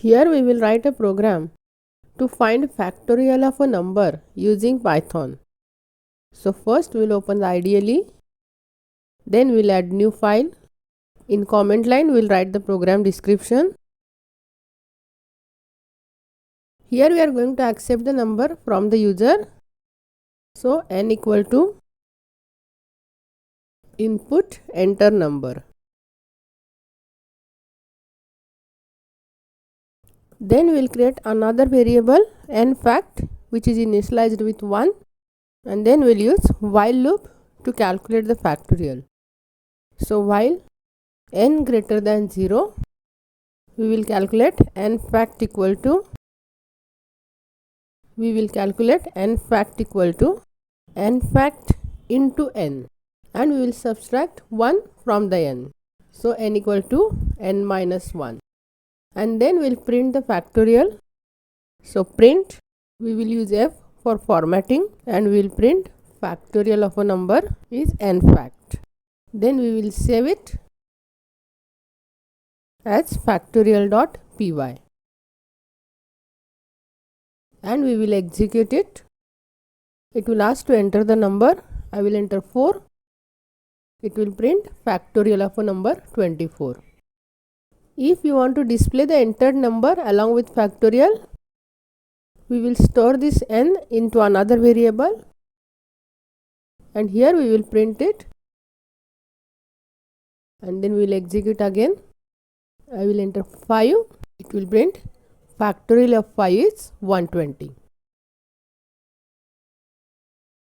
Here we will write a program to find factorial of a number using Python. So first we will open the IDE, then we will add new file. In comment line we will write the program description. Here we are going to accept the number from the user. So n equal to input enter number. Then we will create another variable n fact which is initialized with 1, and then we will use while loop to calculate the factorial. So while n greater than 0, we will calculate n fact equal to n fact into n, and we will subtract 1 from the n. So n equal to n minus 1, and then we will print the factorial. So print, we will use f for formatting, and we will print factorial of a number is n fact. Then we will save it as factorial.py, and we will execute it. It will ask to enter the number. I will enter 4. It will print factorial of a number 24. If you want to display the entered number along with factorial, we will store this n into another variable, and here we will print it, and then we will execute again. I will enter 5. It will print factorial of 5 is 120.